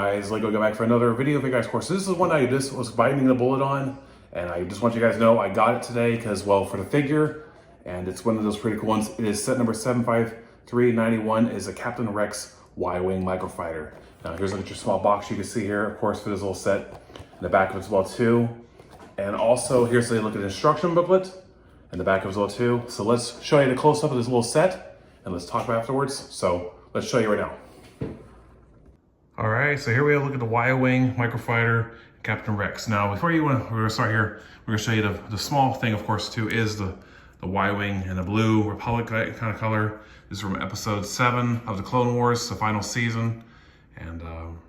guys, Lego got back for another video for you guys. Of course, this is one I just was biting the bullet on, and I just want you guys to know I got it today because, well, for the figure, and it's one of those pretty cool ones. It is set number 75391, is a Captain Rex Y-Wing Microfighter. Now here's a look at your small box you can see here, of course, for this little set, in the back of it as well too. And also here's a look at the instruction booklet in the back of it as well too. So let's show you the close-up of this little set, and let's talk about it afterwards. So let's show you right now. All right, so here we have a look at the Y-Wing Microfighter Captain Rex. Now, before we're gonna start here, we're gonna show you the small thing, of course, too, is the Y-Wing in the blue Republic kind of color. This is from episode 7 of the Clone Wars, the final season. And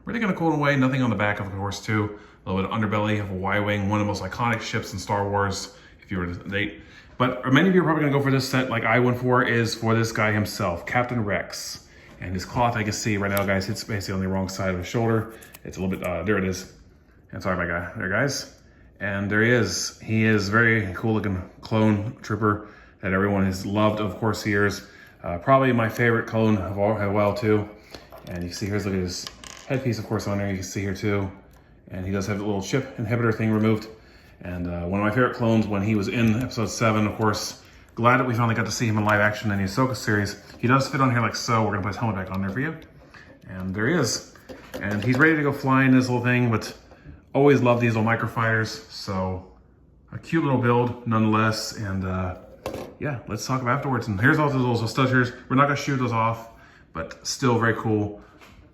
really kind of cool in a way. Nothing on the back, of course, too. A little bit of underbelly of a Y-Wing, one of the most iconic ships in Star Wars, if you were to date. But many of you are probably gonna go for this set, like I went for, is for this guy himself, Captain Rex. And his cloth, I can see right now, guys, it's basically on the wrong side of his shoulder. It's a little bit, there it is. And sorry, my guy, there, guys. And there he is. He is very cool looking clone trooper that everyone has loved, of course, he is. Probably my favorite clone of all, well, too. And you can see here's look at his headpiece, of course, on there. You can see here, too. And he does have the little chip inhibitor thing removed. And one of my favorite clones when he was in episode 7, of course. Glad that we finally got to see him in live action in the Ahsoka series. He does fit on here like so. We're gonna put his helmet back on there for you. And there he is. And he's ready to go flying this little thing, but always love these little microfighters. So a cute little build nonetheless. And yeah, let's talk about afterwards. And here's all those little studs here. We're not gonna shoot those off, but still very cool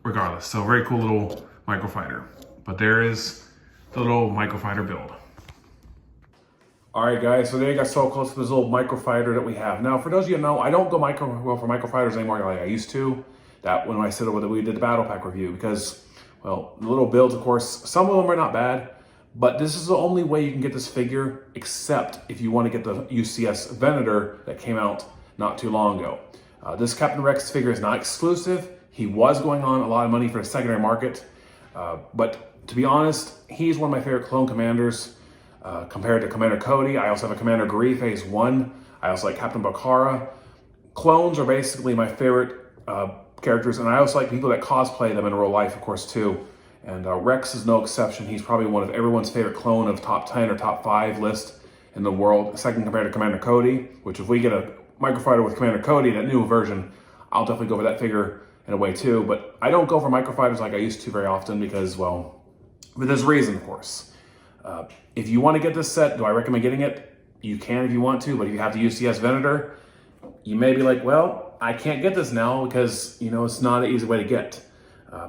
regardless. So very cool little microfighter. But there is the little microfighter build. All right, guys, so there you got so close to this little microfighter that we have. Now, for those of you who know, I don't go for microfighters anymore like I used to. That when I said we did the battle pack review, because, well, the little builds, of course, some of them are not bad, but this is the only way you can get this figure, except if you want to get the UCS Venator that came out not too long ago. This Captain Rex figure is not exclusive. He was going on a lot of money for the secondary market, but to be honest, he's one of my favorite clone commanders. Compared to Commander Cody. I also have a Commander Gree Phase 1. I also like Captain Bakara. Clones are basically my favorite characters, and I also like people that cosplay them in real life, of course, too. And Rex is no exception. He's probably one of everyone's favorite clone of top 10 or top 5 list in the world, second compared to Commander Cody, which if we get a microfighter with Commander Cody, that new version, I'll definitely go for that figure in a way too. But I don't go for microfighters like I used to very often because, well, but there's a reason, of course. If you want to get this set, do I recommend getting it? You can if you want to, but if you have the UCS Venator, you may be like, well, I can't get this now because, you know, it's not an easy way to get.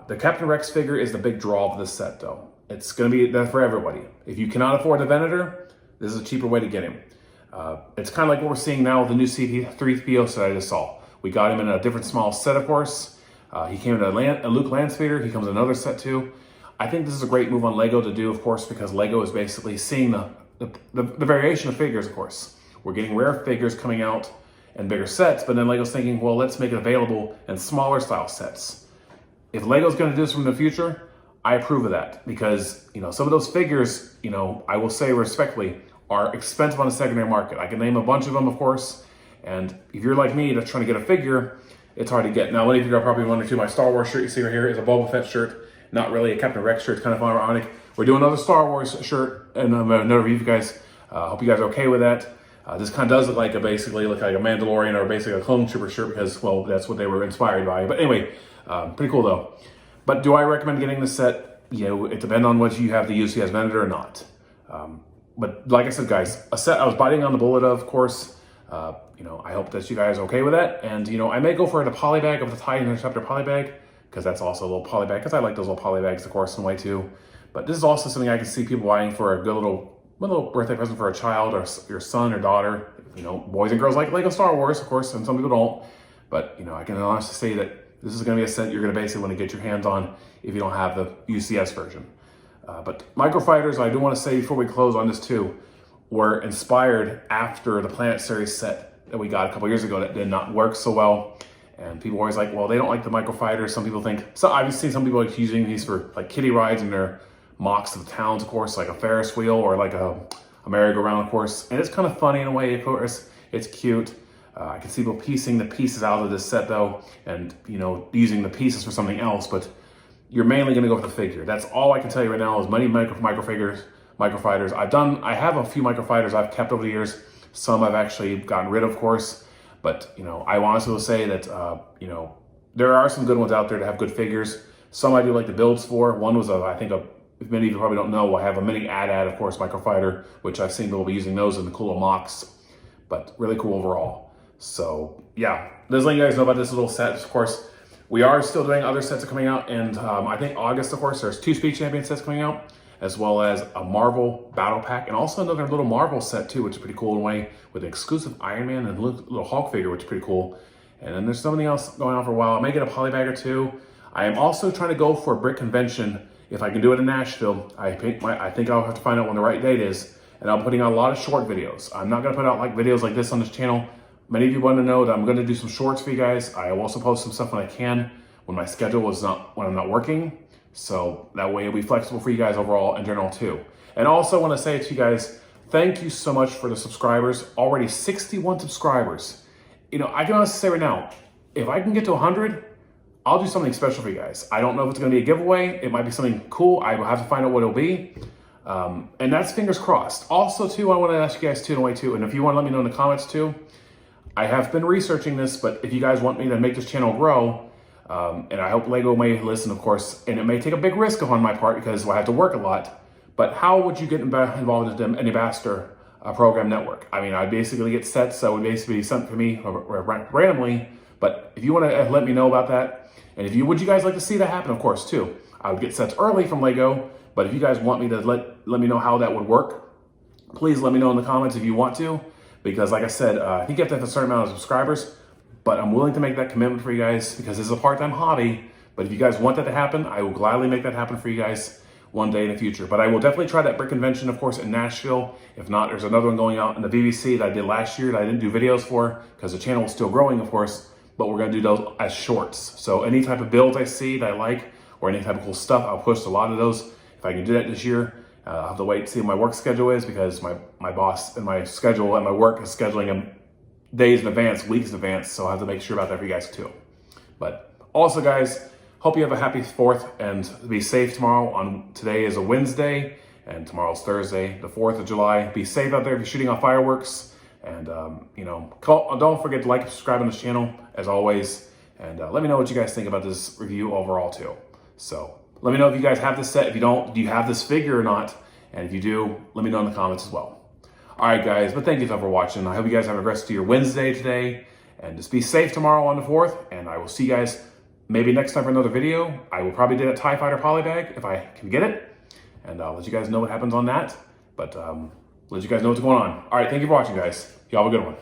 The Captain Rex figure is the big draw of this set, though. It's going to be there for everybody. If you cannot afford the Venator, this is a cheaper way to get him. It's kind of like what we're seeing now with the new C3PO set I just saw. We got him in a different small set, of course. He came in a Luke Landspeeder. He comes in another set, too. I think this is a great move on Lego to do, of course, because Lego is basically seeing the variation of figures, of course. We're getting rare figures coming out in bigger sets, but then Lego's thinking, well, let's make it available in smaller style sets. If Lego's going to do this from the future, I approve of that because, you know, some of those figures, you know, I will say respectfully, are expensive on the secondary market. I can name a bunch of them, of course, and if you're like me that's trying to get a figure, it's hard to get. Now, many of you are probably wondering too, my Star Wars shirt you see right here is a Boba Fett shirt. Not really a Captain Rex shirt. It's kind of ironic. We're doing another Star Wars shirt and another review, guys. Hope you guys are okay with that. This kind of does look like basically look like a Mandalorian or basically a clone trooper shirt because, well, that's what they were inspired by. But anyway, pretty cool though. But do I recommend getting this set? You know, it depends on whether you have the UCS Venator or not. But like I said, guys, a set I was biting on the bullet of course. You know, I hope that you guys are okay with that. And, you know, I may go for the poly bag of the TIE Interceptor poly bag, because that's also a little poly bag, because I like those little poly bags, of course, in a way too. But this is also something I can see people buying for a good little birthday present for a child or your son or daughter. You know, boys and girls like Lego Star Wars, of course, and some people don't. But, you know, I can honestly say that this is going to be a set you're going to basically want to get your hands on if you don't have the UCS version. But microfighters, I do want to say before we close on this too, were inspired after the Planet Series set that we got a couple years ago that did not work so well. And people are always like, well, they don't like the microfighters. Some people think, so I've seen some people like using these for like kiddie rides in their mocks of towns, of course, like a Ferris wheel or like a merry-go-round, of course. And it's kind of funny in a way, of course. It's cute. I can see people piecing the pieces out of this set though, and, you know, using the pieces for something else. But you're mainly going to go for the figure. That's all I can tell you right now is many microfighters. I have a few microfighters I've kept over the years. Some I've actually gotten rid of course. But, I honestly will say that, there are some good ones out there to have good figures. Some I do like the builds for. One was, if many of you probably don't know, I have a mini AT-AT, of course, Microfighter, which I've seen people be using those in the cool little mocks. But really cool overall. So, yeah. Just letting you guys know about this little set. Of course, we are still doing other sets are coming out. And I think August, of course, there's 2 Speed Champion sets coming out, as well as a Marvel Battle Pack, and also another little Marvel set too, which is pretty cool in a way, with an exclusive Iron Man and a little Hulk figure, which is pretty cool. And then there's something else going on for a while. I may get a polybag or 2. I am also trying to go for a brick convention. If I can do it in Nashville, I think I'll have to find out when the right date is. And I'm putting out a lot of short videos. I'm not gonna put out like videos like this on this channel. Many of you want to know that I'm gonna do some shorts for you guys. I will also post some stuff when I can, when I'm not working. So that way it'll be flexible for you guys overall in general too. And also want to say to you guys, thank you so much for the subscribers. Already 61 subscribers. I can honestly say right now, if I can get to 100, I'll do something special for you guys. I don't know if it's going to be a giveaway. It might be something cool. I will have to find out what it'll be. And that's fingers crossed. Also too, I want to ask you guys too, in a way too, and if you want to let me know in the comments too, I have been researching this, but if you guys want me to make this channel grow, and I hope Lego may listen, of course, and it may take a big risk on my part because I have to work a lot, but how would you get involved in an ambassador program network? I'd basically get sets that would basically be sent to me randomly, but if you want to let me know about that, and would you guys like to see that happen, of course, too. I would get sets early from Lego, but if you guys want me to let me know how that would work, please let me know in the comments if you want to, because like I said, I think you have to have a certain amount of subscribers. But I'm willing to make that commitment for you guys because this is a part-time hobby. But if you guys want that to happen, I will gladly make that happen for you guys one day in the future. But I will definitely try that brick convention, of course, in Nashville. If not, there's another one going out in the BBC that I did last year that I didn't do videos for because the channel is still growing, of course. But we're going to do those as shorts. So any type of builds I see that I like or any type of cool stuff, I'll post a lot of those. If I can do that this year, I'll have to wait and see what my work schedule is because my boss and my schedule and my work is scheduling them days in advance, weeks in advance, so I'll have to make sure about that for you guys too. But also guys, hope you have a happy 4th and be safe tomorrow. Today is a Wednesday and tomorrow's Thursday, the 4th of July. Be safe out there if you're shooting off fireworks. And don't forget to like and subscribe on this channel as always. And let me know what you guys think about this review overall too. So let me know if you guys have this set. If you don't, do you have this figure or not? And if you do, let me know in the comments as well. All right, guys, but thank you for watching. I hope you guys have a rest of your Wednesday today. And just be safe tomorrow on the 4th. And I will see you guys maybe next time for another video. I will probably do a TIE Fighter polybag if I can get it. And I'll let you guys know what happens on that. But let you guys know what's going on. All right, thank you for watching, guys. Y'all have a good one.